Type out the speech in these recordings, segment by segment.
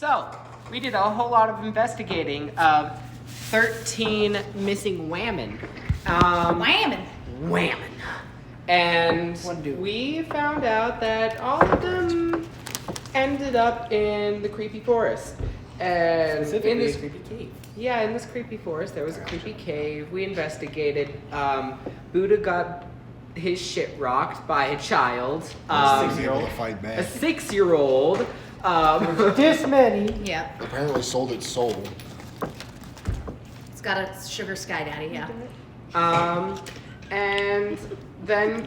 So, we did a whole lot of investigating of 13 missing whammon. Whammon. And we found out that all of them ended up in the creepy forest. And in this creepy cave. Yeah, in this creepy forest, there was a creepy cave. We investigated. Buddha got his shit rocked by a child. A 6-year-old. Fight back. A 6-year-old. This many. Yeah. Apparently sold its soul. It's got a sugar sky daddy, yeah. And then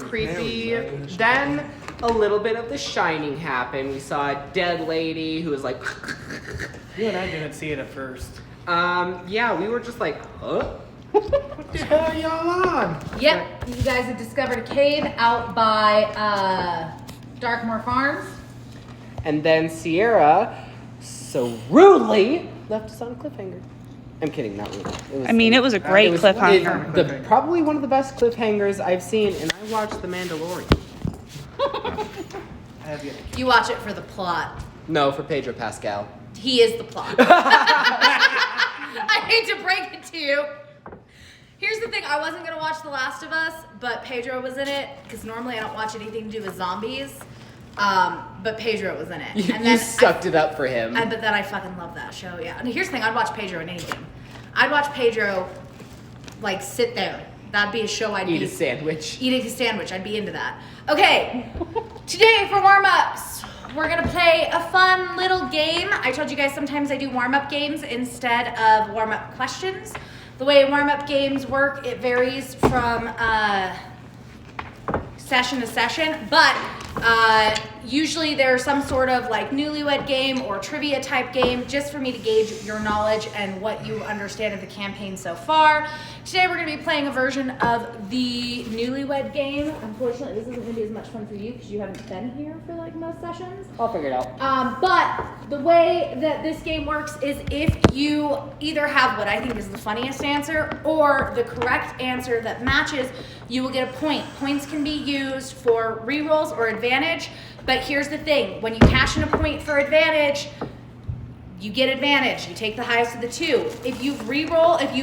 then a little bit of The Shining happened. We saw a dead lady who was like... You and I didn't see it at first. Yeah, we were just like, huh? What the hell are y'all on? Yep, you guys have discovered a cave out by Darkmoor Farms. And then Sierra so rudely left us on a cliffhanger. I'm kidding, not rudely. It was a great cliffhanger. Probably one of the best cliffhangers I've seen, and I watched The Mandalorian. You watch it for the plot. No, for Pedro Pascal. He is the plot. I hate to break it to you. Here's the thing, I wasn't going to watch The Last of Us, but Pedro was in it, because normally I don't watch anything to do with zombies. But Pedro was in it. You sucked it up for him. But then I fucking love that show, yeah. And here's the thing, I'd watch Pedro in anything. I'd watch Pedro, like, sit there. That'd be a show I'd Eat a sandwich. Eating a sandwich, I'd be into that. Okay, today for warm-ups, we're gonna play a fun little game. I told you guys sometimes I do warm-up games instead of warm-up questions. The way warm-up games work, it varies from session to session, but usually there's some sort of like newlywed game or trivia type game just for me to gauge your knowledge and what you understand of the campaign so far. Today we're going to be playing a version of the newlywed game. Unfortunately, this isn't going to be as much fun for you because you haven't been here for like most sessions. I'll figure it out. But the way that this game works is if you either have what I think is the funniest answer or the correct answer that matches, you will get a point. Points can be used for rerolls or advantage, but here's the thing. When you cash in a point for advantage, you get advantage. You take the highest of the two. If you reroll, if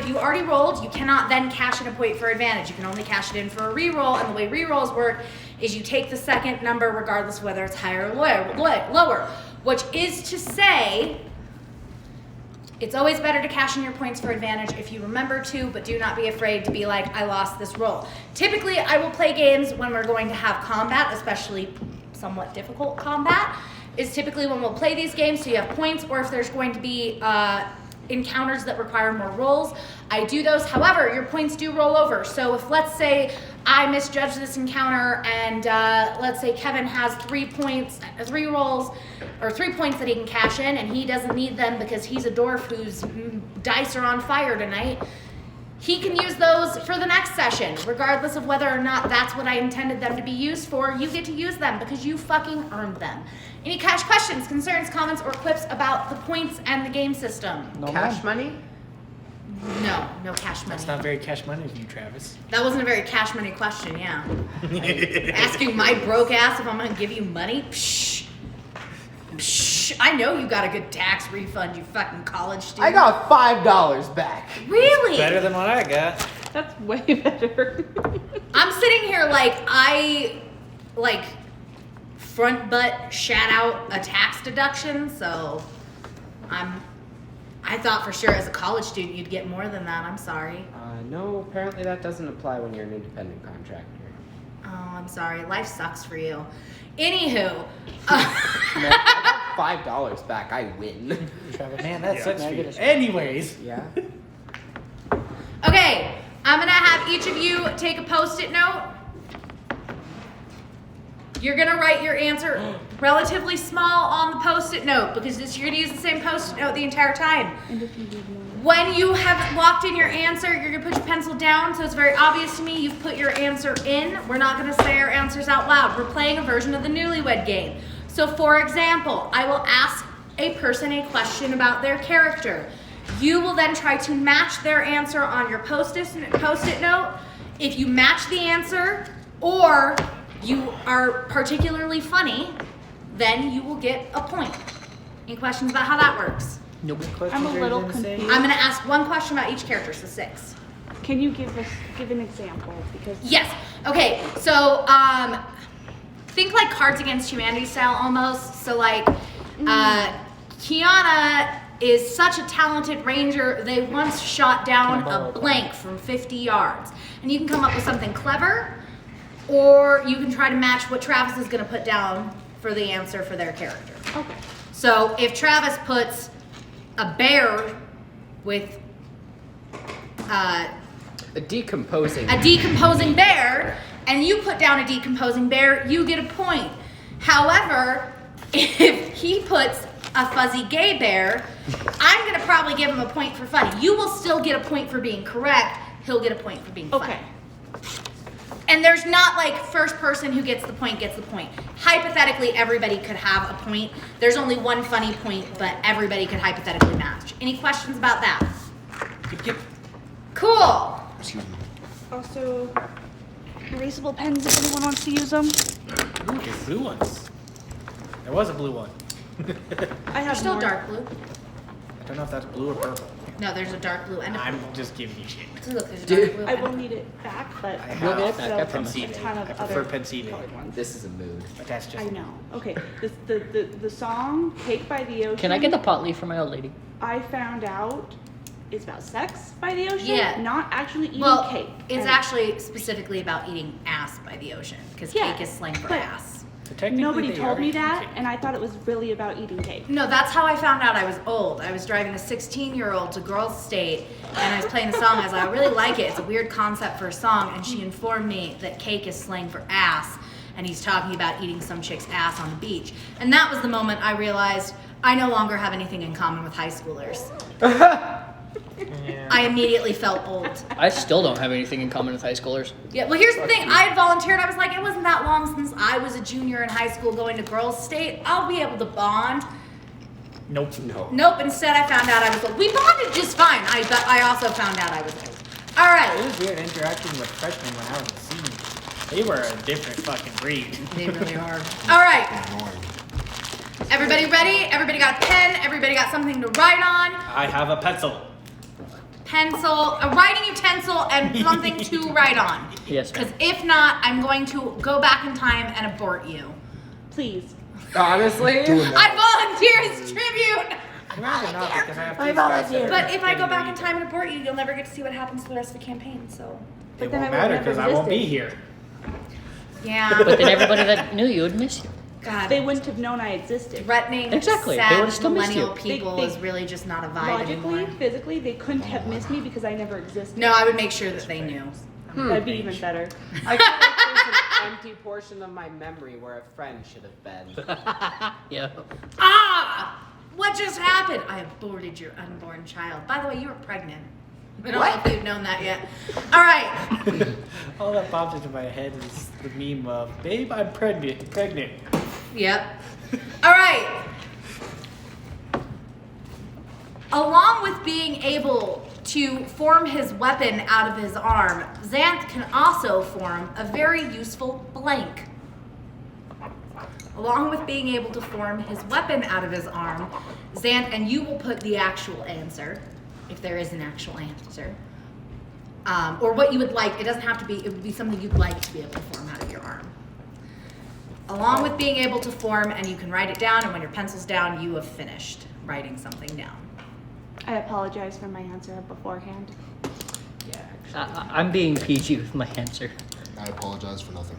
you already rolled, you cannot then cash in a point for advantage. You can only cash it in for a reroll, and the way rerolls work is you take the second number regardless of whether it's higher or lower, which is to say, it's always better to cash in your points for advantage if you remember to, but do not be afraid to be like, I lost this roll. Typically, I will play games when we're going to have combat, especially somewhat difficult combat, is typically when we'll play these games so you have points, or if there's going to be encounters that require more rolls, I do those. However, your points do roll over. So if, let's say, I misjudged this encounter and let's say Kevin has 3 points, 3 rolls, or 3 points that he can cash in, and he doesn't need them because he's a dwarf whose dice are on fire tonight, he can use those for the next session, regardless of whether or not that's what I intended them to be used for. You get to use them because you fucking earned them. Any cash questions, concerns, comments, or quips about the points and the game system? No Cash money? No cash money. That's not very cash money of you, Travis. That wasn't a very cash money question, yeah. Asking my broke ass if I'm gonna give you money? Psh. I know you got a good tax refund, you fucking college student. I got $5 back. Really? Better than what I got. That's way better. I'm sitting here like I front butt shat out a tax deduction, so I thought for sure as a college student you'd get more than that. I'm sorry. No, apparently that doesn't apply when you're an independent contractor. Oh, I'm sorry. Life sucks for you. Anywho. $5 back, I win. Travis, man, that sucks for you. Anyways. Yeah. Okay, I'm gonna have each of you take a Post-it note. You're gonna write your answer relatively small on the Post-it note because you're gonna use the same Post-it note the entire time. When you have locked in your answer, you're gonna put your pencil down so it's very obvious to me you've put your answer in. We're not gonna say our answers out loud. We're playing a version of the newlywed game. So for example, I will ask a person a question about their character. You will then try to match their answer on your Post-it note. If you match the answer or you are particularly funny, then you will get a point. Any questions about how that works? Nope. I'm a little confused. I'm gonna ask one question about each character, so 6. Can you give an example? Because Yes. Okay. So, think like Cards Against Humanity style almost. So like, Kiana is such a talented ranger. They once shot down a blank from 50 yards, and you can come up with something clever, or you can try to match what Travis is gonna put down for the answer for their character. okay. So if Travis puts a bear with A decomposing. a decomposing bear, and you put down a decomposing bear, you get a point. However, if he puts a fuzzy gay bear, I'm gonna probably give him a point for funny. You will still get a point for being correct. He'll get a point for being funny. Okay. And there's not like first person who gets the point gets the point. Hypothetically, everybody could have a point. There's only one funny point, but everybody could hypothetically match. Any questions about that? Yep. Cool. Excuse me. Also, erasable pens if anyone wants to use them. Ooh, there's blue ones. There was a blue one. I They're have still more. dark blue. I don't know if that's blue or purple. No, there's a dark blue and a I'm just giving you shit. blue. Look, there's a Dude. dark blue. I and will a- need it back, but I I have. get it back, I also promise. a ton of I other prefer Pensive. colored ones. This is a mood. But that's just. I know. Okay. The song "Cake by the Ocean." Can I get the pot leaf for my old lady? I found out is about sex by the ocean. Yeah. Not actually eating Well, cake. it's And actually specifically about eating ass by the ocean because Yeah, cake is slang for but- ass. So technically nobody they told are me that, eating and I thought it was really about eating cake. No, that's how I found out I was old. I was driving a 16-year-old to Girls State, and I was playing the song. I was like, I really like it. It's a weird concept for a song, and she informed me that cake is slang for ass, and he's talking about eating some chick's ass on the beach. And that was the moment I realized I no longer have anything in common with high schoolers. Yeah. I immediately felt old. I still don't have anything in common with high schoolers. Yeah, well, here's the thing. I had volunteered. I was like, it wasn't that long since I was a junior in high school going to Girls State. I'll be able to bond. Nope. No. Nope, instead I found out I was old. We bonded just fine. But I also found out I was old. All It right. was weird interacting with freshmen when I was a senior. They were a different fucking breed. They really are. All right. Annoying. Everybody ready? Everybody got a pen? Everybody got something to write on? I have a pencil. Pencil, a writing utensil, and something to write on. Yes, Because ma'am. if not, I'm going to go back in time and abort you. Please. Honestly, Do it now. I volunteer as tribute! I'd rather not because I have these guys that are But if I go getting back ready in to- time and abort you, you'll never get to see what happens for the rest of the campaign, so. But It then won't I would matter never because I won't be existed. here. Yeah. But then everybody that knew you would miss you. God. They wouldn't have known I existed. Threatening, Exactly. They sad would've still missed millennial you. people They- is really just not a vibe Logically, anymore. physically, they couldn't have missed me because I never existed. No, I would make sure that they knew. That'd be even better. I feel like there's an empty portion of my memory where a friend should have been. Yeah. Ah! What just happened? I aborted your unborn child. By the way, you were pregnant. I don't know if you've known that yet. All right. All that pops into my head is the meme of, babe, I'm pregnant. Yep. All right. Along with being able to form his weapon out of his arm, Xanth can also form a very useful blank. Along with being able to form his weapon out of his arm, Xanth, and you will put the actual answer, if there is an actual answer, or what you would like. It doesn't have to be, it would be something you'd like to be able to form out of your arm. Along with being able to form, and you can write it down, and when your pencil's down, you have finished writing something down. I apologize for my answer beforehand. Yeah, I'm being PG with my answer. I apologize for nothing.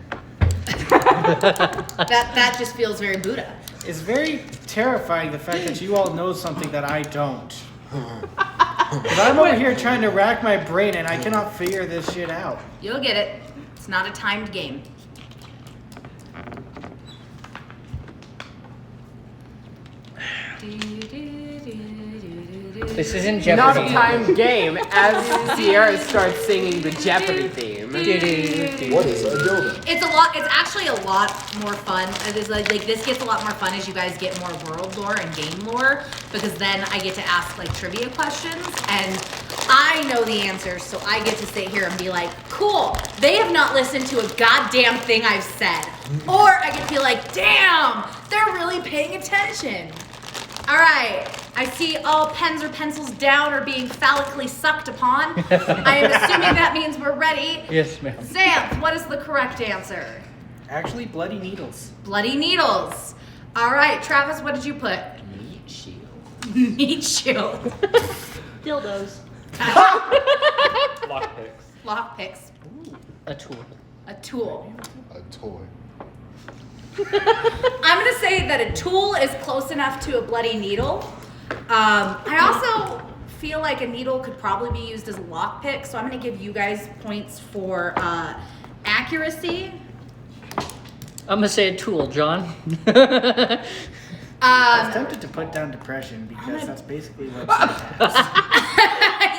That just feels very Buddha. It's very terrifying the fact that you all know something that I don't. Because I'm over here trying to rack my brain and I cannot figure this shit out. You'll get it. It's not a timed game. This isn't not Jeopardy. a timed game as Sierra starts singing the Jeopardy theme. What is a dildo? It's a lot. It's actually a lot more fun. It's like this gets a lot more fun as you guys get more world lore and game lore, because then I get to ask like trivia questions and I know the answers, so I get to sit here and be like, cool. They have not listened to a goddamn thing I've said, or I get to be like, damn, they're really paying attention. All right. I see all pens or pencils down are being phallically sucked upon. I am assuming that means we're ready. Yes, ma'am. Xanth, what is the correct answer? Actually, bloody needles. Bloody needles. All right, Travis, what did you put? Meat shield. Meat shield. Dildos. Lockpicks. Lockpicks. A tool. A tool. A toy. I'm gonna say that a tool is close enough to a bloody needle. I also feel like a needle could probably be used as a lockpick, so I'm gonna give you guys points for accuracy. I'm gonna say a tool, John. I was tempted to put down depression because that's basically what it has.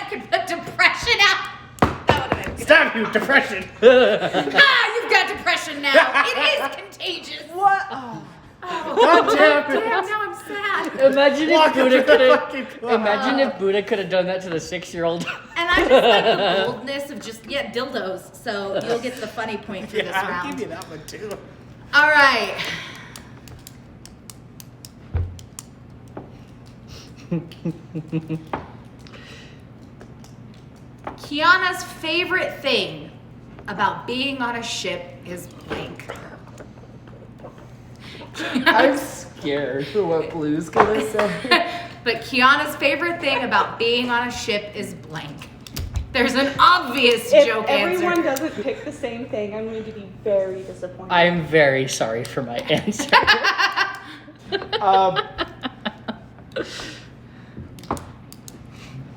You could put depression out. That would have been good. Stab you, depression. You've got depression now. It is contagious. What? Oh. God damn it. Damn, now I'm sad. Imagine if Walk Buddha into the could fucking have. club. Imagine if Buddha could have done that to the 6-year-old. And I just like the boldness of just, dildos. So you'll get the funny point for this Yeah, I'll round. give you that one too. All right. Kiana's favorite thing about being on a ship is blank. I'm scared for what Blue's gonna say. But Kiana's favorite thing about being on a ship is blank. There's an obvious If joke everyone answer. doesn't pick the same thing, I'm going to be very disappointed. I'm very sorry for my answer.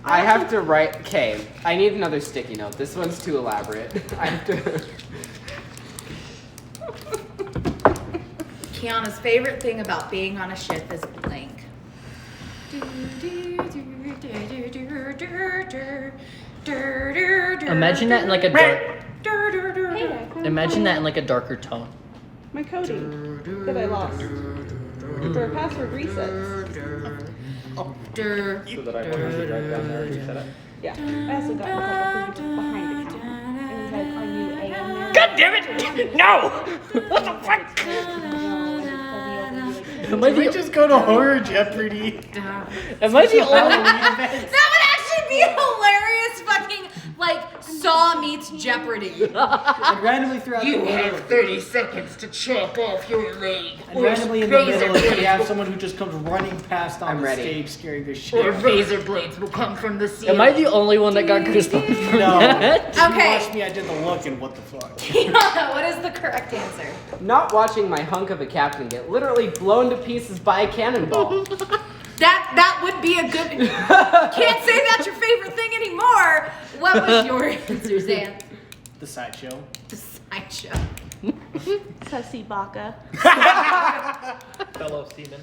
I have to write. Okay, I need another sticky note. This one's too elaborate. I have to. Kiana's favorite thing about being on a ship is blank. Imagine that in like a dark. Hey, I found Imagine that in like a darker tone. my coding that I lost for a password reset. So that I wanted to write down there and reset it. Yeah, I also got myself a producer behind account. And we had our new AM there. God damn it! No! What the fuck? Am I Can we the, just go to Horror Jeopardy? am I the only? That would actually be hilarious fucking like Saw meets Jeopardy. And randomly throughout the middle, 30 seconds to chop off your leg. and randomly in the middle, we have someone who just comes running past on I'm the ready. stage, scaring the shit. out of razor blades will come from the sea. Am I the only one that got goosebumps from No. that? If you Okay. watched me, I did the look, and what the fuck? Kiana, what is the correct answer? Not watching my hunk of a captain get literally blown to pieces by a cannonball. That would be a good. Can't say that's your favorite thing anymore. What was your answer, Zan? The sideshow. The sideshow. Sussy Baka. Fellow seaman.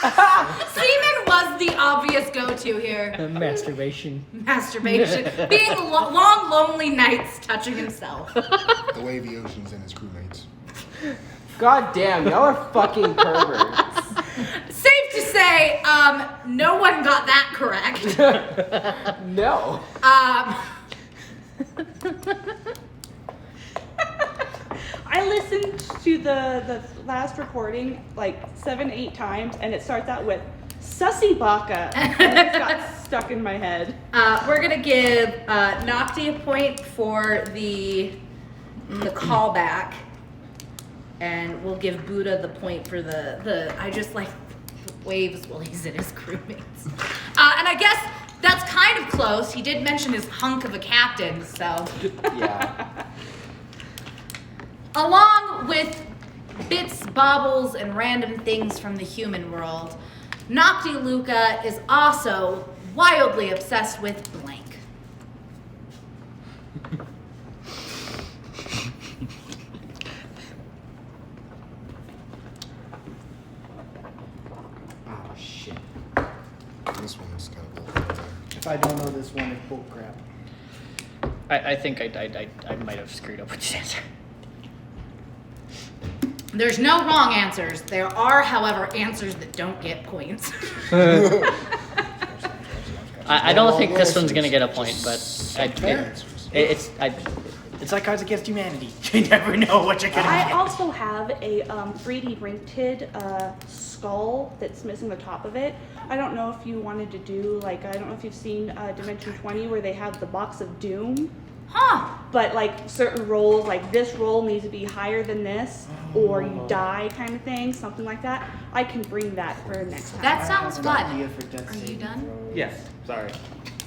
Semen was the obvious go-to here. Masturbation. Masturbation, being long, lonely nights touching himself. The Wavy Oceans and his crewmates. God damn, y'all are fucking perverts. Safe to say, no one got that correct. No. I listened to the last recording like 7-8 times, and it starts out with Sussy Baka. And it got stuck in my head. We're gonna give Nocti a point for the callback, and we'll give Buddha the point for the I just like the waves while he's in his crewmates. And I guess that's kind of close. He did mention his hunk of a captain, so. Yeah. Along with bits, baubles, and random things from the human world, Nocti Luca is also wildly obsessed with blank. Oh shit. This one is kind of bullshit. If I don't know this one, it's bullcrap. I think I might have screwed up with this answer. There's no wrong answers. There are, however, answers that don't get points. I don't think this one's gonna get a point, but Fair it, answers. it's It's like Cards Against Humanity. You never know what you're gonna I get. also have a 3D ring-tid skull that's missing the top of it. I don't know if you wanted to do, like, I don't know if you've seen Dimension 20 where they have the box of doom. Huh. But like certain rolls, like this roll needs to be higher than this, or you die kind of thing, something like that. I can bring that for next time. That sounds I have an fun. idea for death Are you saving done? throws. Yes. Sorry.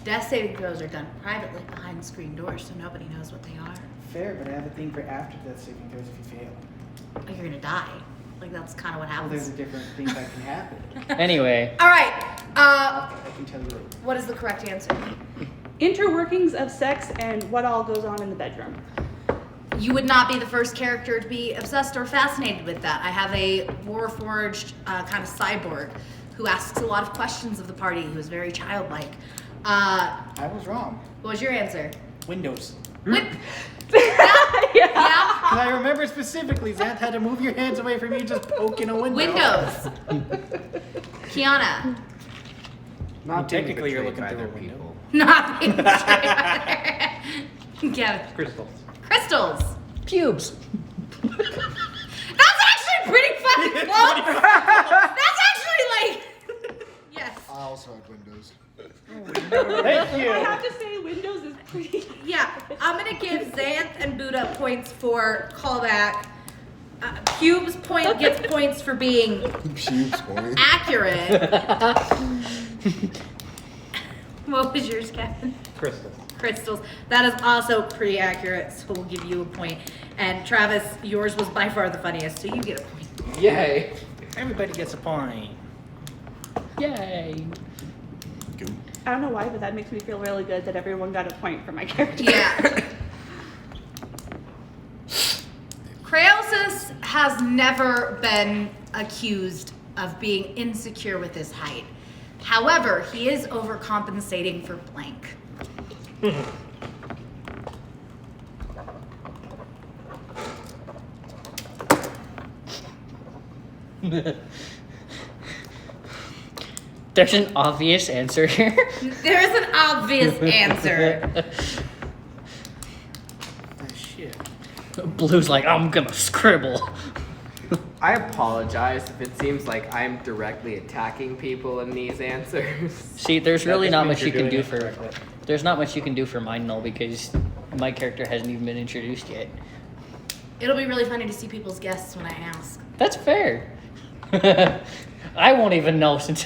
Death saving throws are done privately behind screen doors, so nobody knows what they are. Fair, but I have a thing for after death saving throws if you fail. Oh, you're gonna die. Like that's kind of what Well, there's happens. a different things that can happen. Anyway, All right. I can tell you later. What is the correct answer? Interworkings of sex and what all goes on in the bedroom. You would not be the first character to be obsessed or fascinated with that. I have a warforged kind of cyborg who asks a lot of questions of the party, who is very childlike. I was wrong. What was your answer? Windows. Win- Yeah. yeah. Because I remember specifically, Xanth had to move your hands away from you just poking a window. Windows. Kiana. Not being technically, you're betrayed looking by through a other window. people. Not being Kevin. Crystals. Crystals. pubes. That's actually pretty fucking close. That's actually like. Yes. I also had windows. Thank you. I have to say Windows is pretty. Yeah, I'm gonna give Xanth and Buddha points for callback. Cube's point gets points for being Pubes point. accurate. What was yours, Kevin? Crystals. Crystals. That is also pretty accurate, so we'll give you a point. And Travis, yours was by far the funniest, so you get a point. Yay. Everybody gets a point. Yay. I don't know why, but that makes me feel really good that everyone got a point for my character. Yeah. Crayosis has never been accused of being insecure with his height. However, he is overcompensating for blank. There's an obvious answer here. There is an obvious answer. Oh, shit. Blue's like, I'm gonna scribble. I apologize if it seems like I'm directly attacking people in these answers. See, there's That really just not means much you're you can doing do it for. correctly. There's not much you can do for mine though because my character hasn't even been introduced yet. It'll be really funny to see people's guesses when I ask. That's fair. I won't even know since.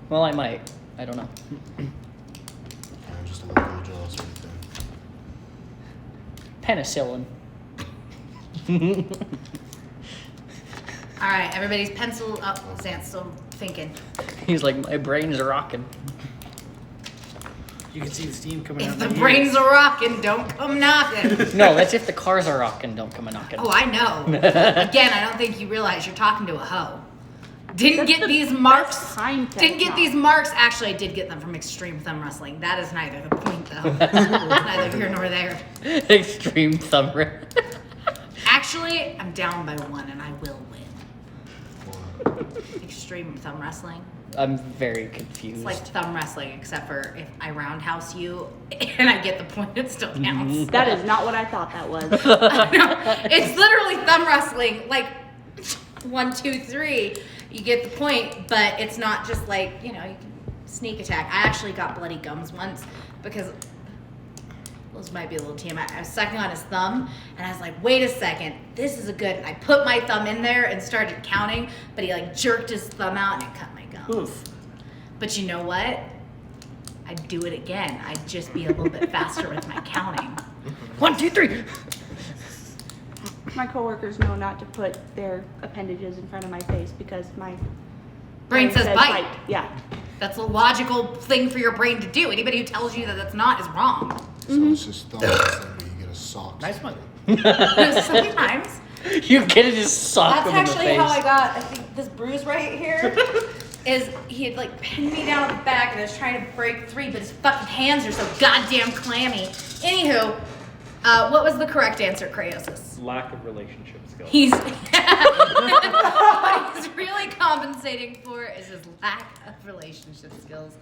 Well, I might. I don't know. Just a little bit of jaws right there. Penicillin. All right, everybody's pencil up. Xanth's still thinking. He's like, my brain's rocking. You can see the steam coming out If of the my brains ears. are rocking, don't come knocking. No, that's if the cars are rocking. Don't come a knocking. Oh, I know. Again, I don't think you realize you're talking to a hoe. Didn't get these marks. Time to Didn't get talk. these marks. Actually, I did get them from Extreme Thumb Wrestling. That is neither the point, though. Neither here nor there. Extreme thumb. Actually, I'm down by one, and I will win. Extreme Thumb Wrestling. I'm very confused. It's like thumb wrestling, except for if I roundhouse you and I get the point, it still counts. That is not what I thought that was. No, it's literally thumb wrestling. Like 1, 2, 3, you get the point, but it's not just like, you know, you can sneak attack. I actually got bloody gums once because this might be a little TMI. I was sucking on his thumb and I was like, wait a second, this is a good. And I put my thumb in there and started counting, but he like jerked his thumb out and it cut my gums. Oof. But you know what? I'd do it again. I'd just be a little bit faster with my counting. 1, 2, 3. My coworkers know not to put their appendages in front of my face because my Brain says bite. Yeah. That's a logical thing for your brain to do. Anybody who tells you that that's not is wrong. So it's just thumbs and you get a sock. Nice one. Sometimes. You get it just sock That's him in the actually face. how I got, I think, this bruise right here. Is he had like pinned me down at the back and I was trying to break free, but his fucking hands are so goddamn clammy. Anywho, What was the correct answer, Crayosis? Lack of relationship skills. What he's really compensating for is his lack of relationship skills.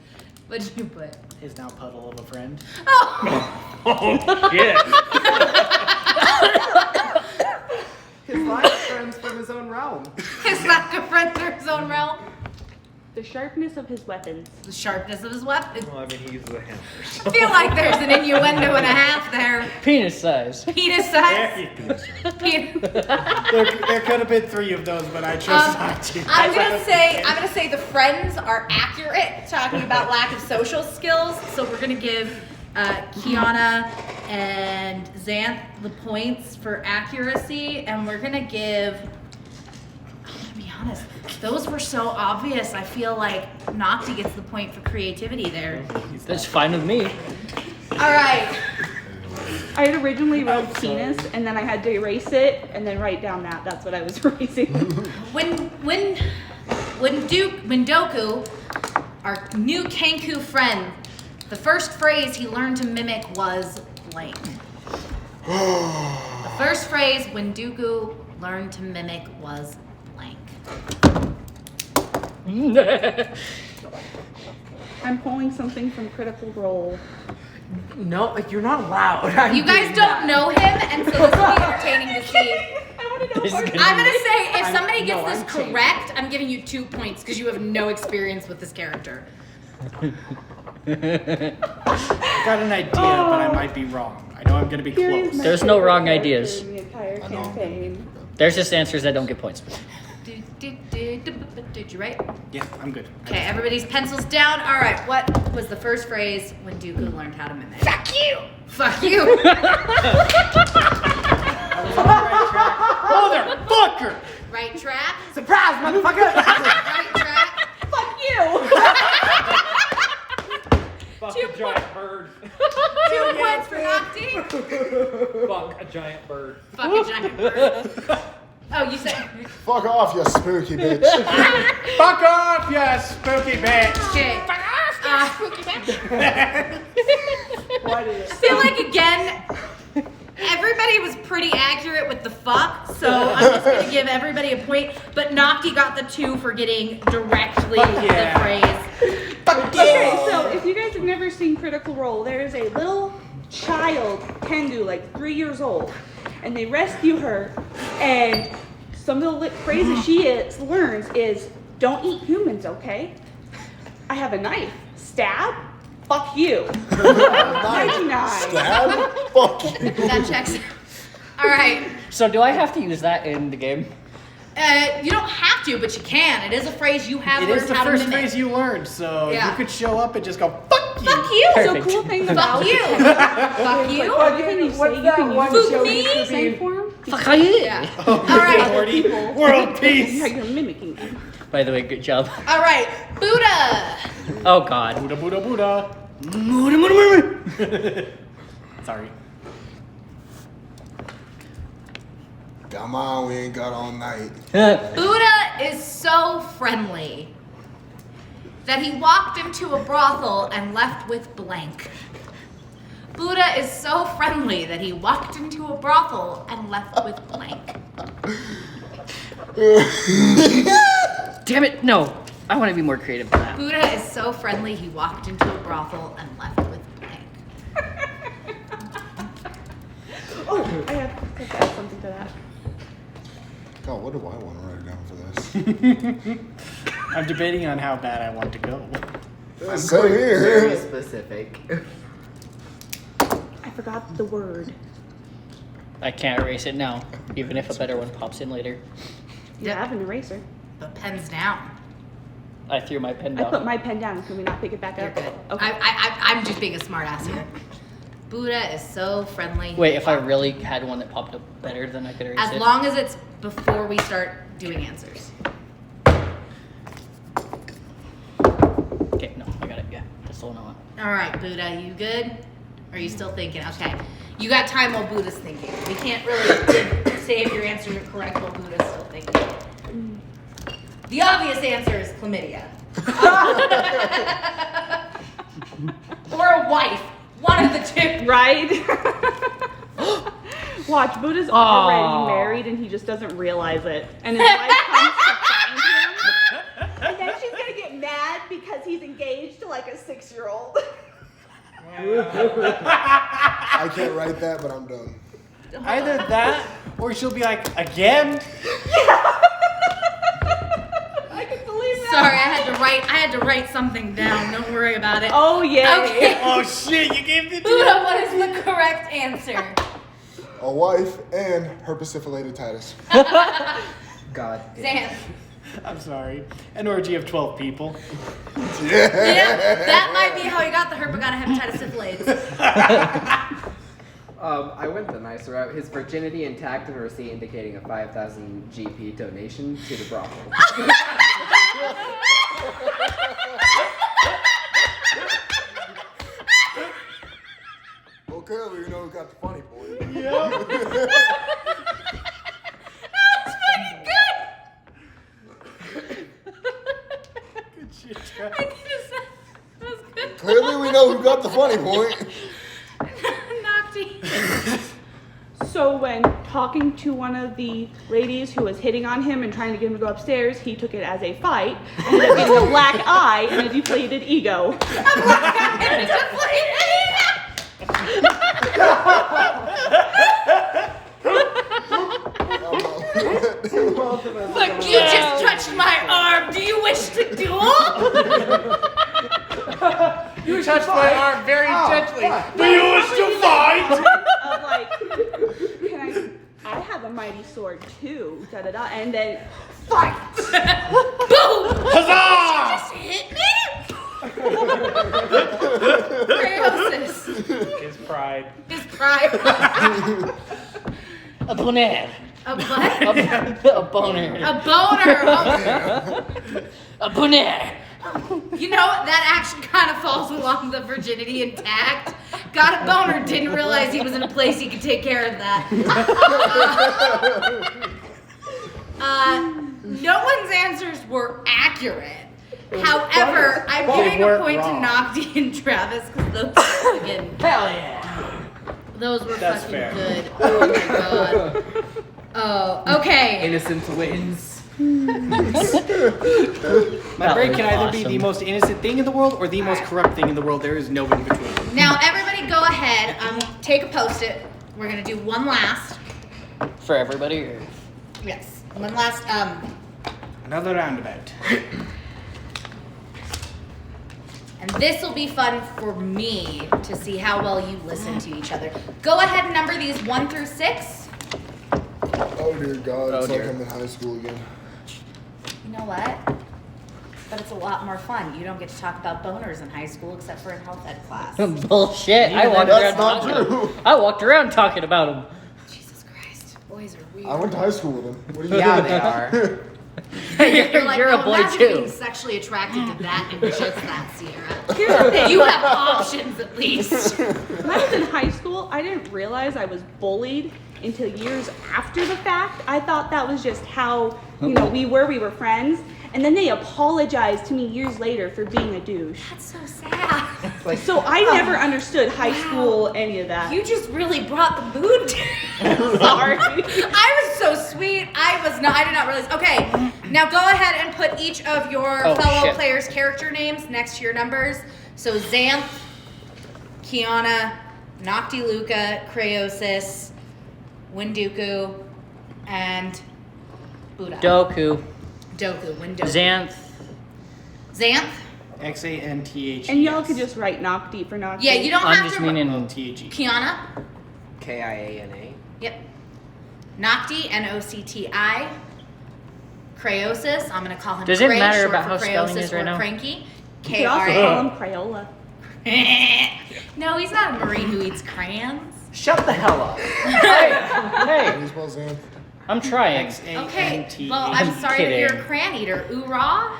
What'd you put? His now puddle of a friend. Oh! Oh, shit. His lack of friends from his own realm. His lack of friends in his own realm. The sharpness of his weapons. The sharpness of his weapon. Well, I mean, he uses a hammer. I feel like there's an innuendo and a half there. Penis size. Penis size. There could have been 3 of those, but I chose not to. I'm gonna say the friends are accurate, talking about lack of social skills. So we're gonna give Kiana and Xanth the points for accuracy, and we're gonna give. I'm gonna be honest, those were so obvious. I feel like Nocti gets the point for creativity there. That's fine with me. All right. I had originally wrote penis, and then I had to erase it, and then write down that. That's what I was erasing. When Doku, our new Kenku friend, the first phrase he learned to mimic was blank. The first phrase when Dooku learned to mimic was blank. I'm pulling something from Critical Role. No, you're not allowed. You guys don't know him, and so this will be entertaining to see. I want to know This is more. gonna I'm gonna say if somebody no, gets I'm this correct, I'm giving you 2 points because you have no experience with this character. Got an idea, but I might be wrong. I know I'm gonna be Here is close. my There's no favorite wrong character ideas. in the entire I know. campaign. There's just answers that don't get points. Did you write? Yeah, I'm good. Okay, everybody's pencils down. All right, what was the first phrase when Dooku learned how to mimic? Fuck you! Fuck you! Motherfucker! Right track? Surprise, motherfucker! Right track? Fuck you! Fuck Two a giant bird. 2 points for Nocti. Fuck a giant bird. Fuck a giant bird. Oh, you said. Fuck off, you spooky bitch. Fuck off, you spooky bitch! Okay. What is I feel like again, everybody was pretty accurate with the fuck, so I'm just gonna give everybody a point. But Nocti got the 2 for getting directly yeah. the phrase. Okay, so if you guys have never seen Critical Role, there is a little child, Kendu, like 3 years old, and they rescue her, and some of the phrases she learns is, "Don't eat humans, okay? I have a knife. Stab? Fuck you." 99. Stab? Fuck you. That checks. All right. So do I have to use that in the game? You don't have to, but you can. It is a phrase you have It learned is the how first to mimic. phrase you learned, so Yeah. you could show up and just go, fuck you! Fuck you! Perfect. So cool thing about Fuck you! Fuck you! everything you say, What's you that can one use show the used to same be- form. Fuck you! Yeah. Oh, All right. Morty. World peace! Yeah, you're mimicking them. By the way, good job. All right. Buddha. Oh god. Buddha, Buddha, Buddha. Sorry. Come on, we ain't got all night. Buddha is so friendly that he walked into a brothel and left with blank. Buddha is so friendly that he walked into a brothel and left with blank. Damn it, no. I want to be more creative than that. Buddha is so friendly he walked into a brothel and left with blank. Oh, I have to add something to that. God, what do I want to write down for this? I'm debating on how bad I want to go. Same Very here. specific. I forgot the word. I can't erase it now, even if a better one pops in later. You have an eraser. But pen's down. I threw my pen I put down. my pen down. Can we not pick it back You're up? good. Okay. I'm just being a smartass here. Buddha is so friendly. Wait, if I really had one that popped up better, then I could erase As it. long as it's before we start doing answers. Okay, no, I got it. Yeah, that's the one I want. All right, Buddha, you good? Or are you still thinking? Okay. You got time while Buddha's thinking. We can't really say if your answers are correct while Buddha's still thinking. The obvious answer is chlamydia. Or a wife. One of the two. Right? Watch, Buddha's already married and he just doesn't realize it. And his wife comes to find him. And then she's gonna get mad because he's engaged to like a 6-year-old. I can't write that, but I'm done. Either that, or she'll be like, again? I can believe that. Sorry, I had to write something down. Don't worry about it. Oh yeah. Okay. Oh shit, you gave the Buddha, what is the correct answer? A wife and her pacifilated Titus. God damn. Xanth. I'm sorry. An orgy of 12 people. Yeah, that might be how he got the hepatitis syphilis. I went the nicer route. His virginity intact and a receipt indicating a 5,000 GP donation to the brothel. Well, clearly you know who got the funny point. Good shit, Trav. I need to say, that was good. Clearly we know who got the funny point. Nocty. So when talking to one of the ladies who was hitting on him and trying to get him to go upstairs, he took it as a fight, ended up getting a black eye and a deflated ego. Look, you just touched my arm. Do you wish to duel? You touched my arm very gently. Do you wish to fight? Of like, I have a mighty sword too, da da da, and then fight! Boom! Huzzah! Just hit me? Criosis. His pride. His pride. A boner. A what? A boner. A boner. A boner. You know, that actually kind of falls along the virginity intact. Got a boner, didn't realize he was in a place he could take care of that. No one's answers were accurate. However, I'm giving a point to Nocty and Travis because those again. Hell yeah. Those were That's fucking fair. good. Oh my god. Oh, okay. Innocence wins. My That brain was can either be awesome. the most innocent thing in the world or the most corrupt thing in the world. There is no in between. Now everybody go ahead. Take a post-it. We're gonna do one last. For everybody? Or? Yes. One last Another roundabout. and this will be fun for me to see how well you listen to each other. Go ahead and number these 1 through 6. Oh dear God, it's Oh, like dear. I'm in high school again. You know what? But it's a lot more fun. You don't get to talk about boners in high school except for in health ed class. Bullshit. I walked That's around not talking. true. I walked around talking about them. Jesus Christ. Boys are weird. I went to high school with him. What do you Yeah, mean? they are. You're like, You're no, a boy imagine too. being sexually attracted to that and just that, Sierra. Here's the thing. You have options at least. When I was in high school, I didn't realize I was bullied until years after the fact. I thought that was just how, we were friends. And then they apologized to me years later for being a douche. That's so sad. So I never understood high school, any of that. You just really brought the mood down. Sorry. I was so sweet. I did not realize. Okay, now go ahead and put each of your Oh, fellow shit. players' character names next to your numbers. So Xanth, Kiana, Nocti Luca, Criosis, Winduku, and Buddha. Doku. Doku, Windoku. Xanth. Xanth? Xanth. And y'all could just write Nocti for Nocti. Yeah, you don't I'm have just to. meaning. THE. Kiana? Kiana. Yep. Nocti, Nocti. Criosis, I'm gonna call him Does it Cray, matter short about for how spelling Criosis is right or now? Cranky. You could also K-R-A. call him Crayola. No, he's not a Marine who eats crayons. Shut the hell up. Hey, How do you spell Xanth? I'm trying. Okay, Xanth. well, I'm sorry that you're a kidding. crayon eater. Oorah.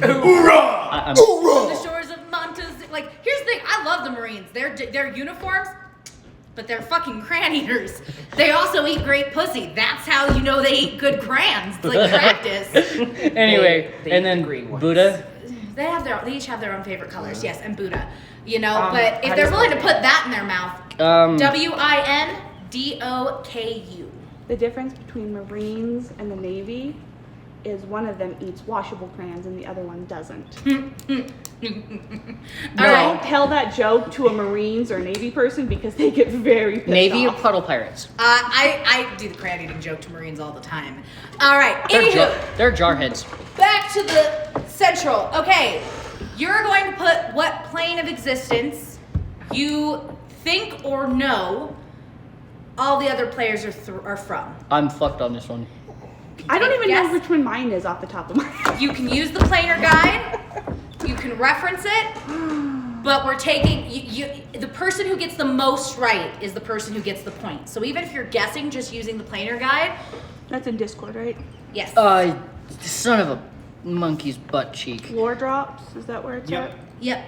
I'm On the shores of Montez. Like, here's the thing. I love the Marines. Their uniforms, but they're fucking crayon eaters. They also eat great pussy. That's how you know they eat good crayons. It's like practice. Anyway, They and eat then the green ones. Buddha. They each have their own favorite colors. Yes, and Buddha. But how if do they're you willing to spell put that in their mouth, Um, WIN DOKU. The difference between Marines and the Navy is one of them eats washable crayons and the other one doesn't. Don't tell that joke to a Marines or Navy person because they get very pissed Navy or off. puddle pirates? I do the crayon eating joke to Marines all the time. All right, They're jarheads. back to the central. Okay, you're going to put what plane of existence you think or know all the other players are from. I'm fucked on this one. I don't even Yes. know which one mine is off the top of my head. You can use the planar guide. You can reference it, but we're taking the person who gets the most right is the person who gets the point. So even if you're guessing just using the planar guide, That's in Discord, right? yes. Son of a monkey's butt cheek. Lore drops, is that where it's Yep. at? Yep.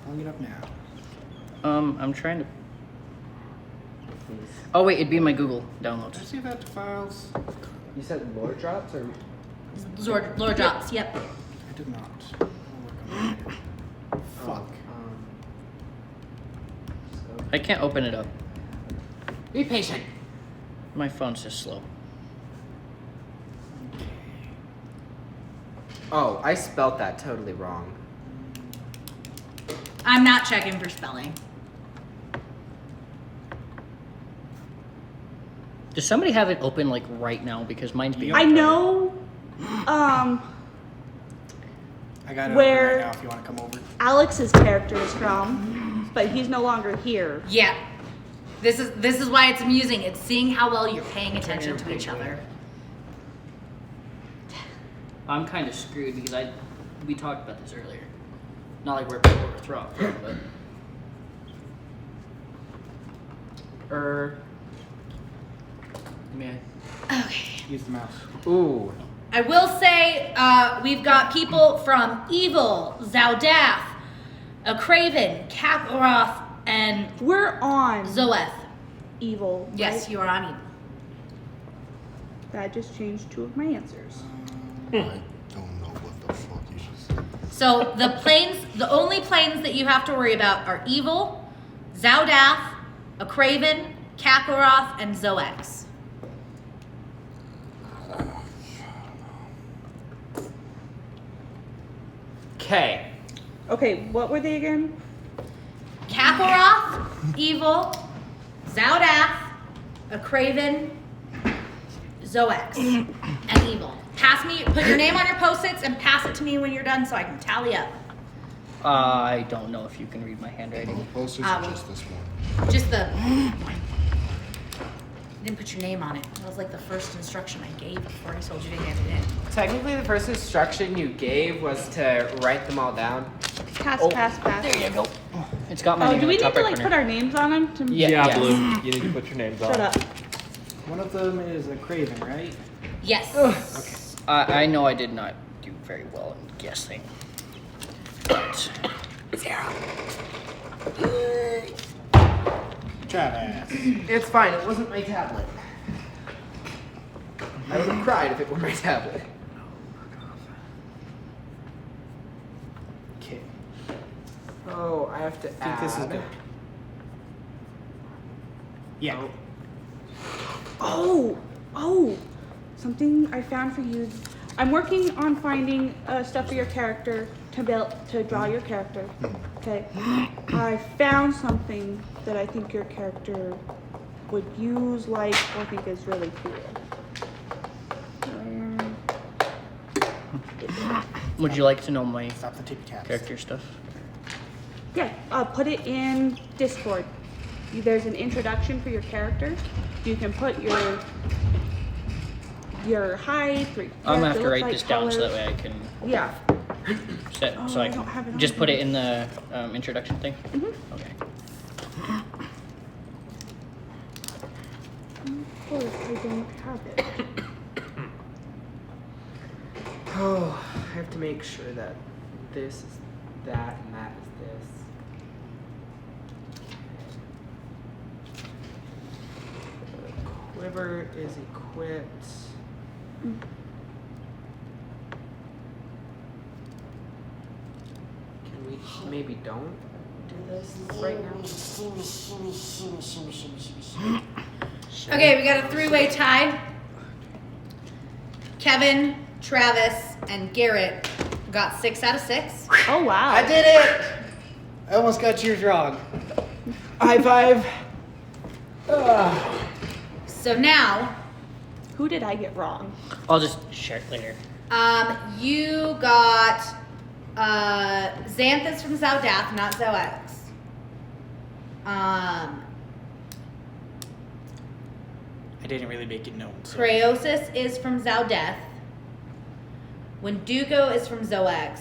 Pulling it up now. I'm trying to. Oh wait, it'd be in my Google downloads. Did I see that to files? You said lore drops or? Lore drops. Yep. I did not. I'll work on that later. Fuck. I can't open it up. Be patient. My phone's just slow. Oh, I spelt that totally wrong. I'm not checking for spelling. Does somebody have it open like right now? Because mine's being. I know I got it Where- open right now if you want to come over. Alex's character is from, but he's no longer here. Yeah. This is why it's amusing. It's seeing how well you're paying attention to each other. I'm kind of screwed because we talked about this earlier. Not like where people were thrown, but. Man. Okay. Use the mouse. Ooh. I will say we've got people from Evil, Zawdath, a Craven, Kaparoth, and We're on Zoeth. evil. Yes, right? you are on Evil. That just changed 2 of my answers. I don't know what the fuck you just said. So the only planes that you have to worry about are Evil, Zawdath, a Craven, Kaparoth, and Zoex. Okay. Okay, what were they again? Kaparoth, Evil, Zawdath, a Craven, Zoex, and Evil. Put your name on your post-its and pass it to me when you're done so I can tally up. I don't know if you can read my All handwriting. the posters Ah, or well. just this one? Just the. You didn't put your name on it. That was like the first instruction I gave before I told you to hand it in. Technically, the first instruction you gave was to write them all down. Pass, Oh, pass, pass. There you go. It's got my Oh, name do on we the need top to right like corner. put our names on them? To... Yeah. Yeah, yes. Blue. You need to put your names on. Shut up. One of them is a Craven, right? Yes. Okay. I know I did not do very well in guessing. But. Travis. It's fine. It wasn't my tablet. I would have cried if it were my tablet. Okay. Oh, I have to I think this is good. Yeah. Oh, something I found for you. I'm working on finding stuff for your character to draw your character. Okay. I found something that I think your character would use, like, or think is really cool. Would you like to know my Stop the tippy taps. character stuff? Yeah, put it in Discord. There's an introduction for your character. You can put your height. I'm gonna have to write this down so that way I can Yeah. set. Oh, So I I don't have it can on just put here. it in the introduction thing. Mhm. Okay. Of course, I don't have it. Oh, I have to make sure that this is that and that is this. The quiver is equipped. Can we maybe don't do this right now. Okay, we got a three-way tie. Kevin, Travis, and Garrett got 6 out of 6. Oh wow. I did it! I almost got yours wrong. High five. So now, Who did I get wrong? I'll just share it later. you got Xanthus from Zaudath, not Zoex. I didn't really make it known. So. Creosis is from Zaudath. Wendigo is from Zoex.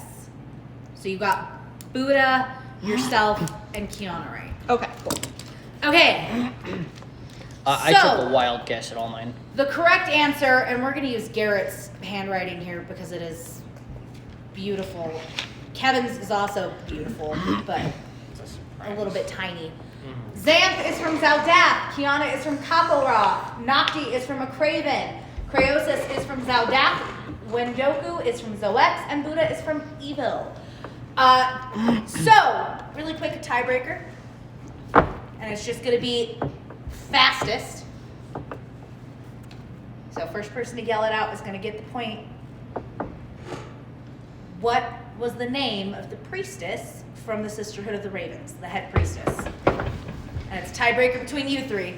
So you got Buddha, yourself, and Kiana, right? Okay, cool. Okay. I So- took a wild guess at all mine. The correct answer, and we're going to use Garrett's handwriting here because it is beautiful. Kevin's is also beautiful, but a little bit tiny. Xanth is from Zaudath. Kiana is from Kappelroth. Nocti is from a Craven. Creosis is from Zaudath. Wendoku is from Zoex. And Buddha is from Evil. So, really quick, a tiebreaker. And it's just going to be fastest. So first person to yell it out is going to get the point. What was the name of the priestess from the Sisterhood of the Ravens, the head priestess? And it's a tiebreaker between you three.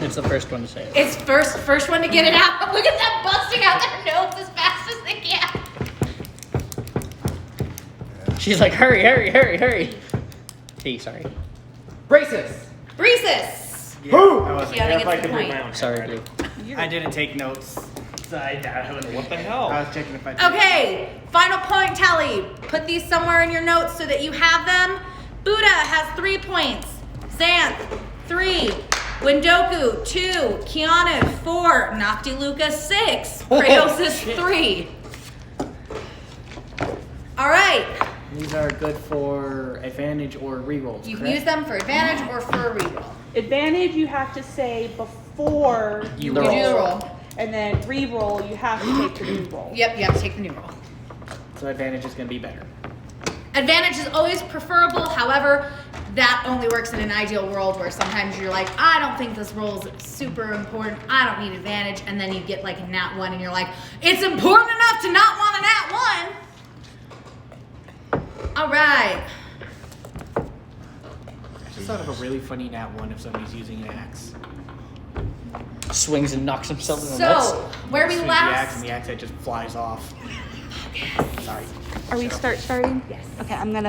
It's the first one to say it. It's first one to get it out. Look at them busting out their notes as fast as they can. She's like, hurry, hurry, hurry, hurry. Hey, sorry. Braces. Breezus. Yeah, I, was, Kiana gets the point. Sorry, Blue. I didn't take notes. What the I hell? was checking if I did. Okay, final point tally. Put these somewhere in your notes so that you have them. Buddha has 3 points. Xanth, 3. Wendoku, 2. Kiana, 4. Nocti Luca, 6. Creosis, 3. All right. These are good for advantage or rerolls. You can correct? use them for advantage or for a reroll. Advantage you have to say before You You do the roll. roll. and then re-roll you have to take the new roll. Yep, you have to take the new roll. So advantage is going to be better. Advantage is always preferable. However, that only works in an ideal world where sometimes you're like, I don't think this roll is super important. I don't need advantage. And then you get like a nat 1 and you're like, it's important enough to not want a nat 1. All right. I just thought of a really funny nat 1 if somebody's using an axe. Swings and knocks himself in the nuts. So, where we Swing the axe and last... the axe head just flies off. Sorry. Are we starting? Yes. Okay, I'm gonna.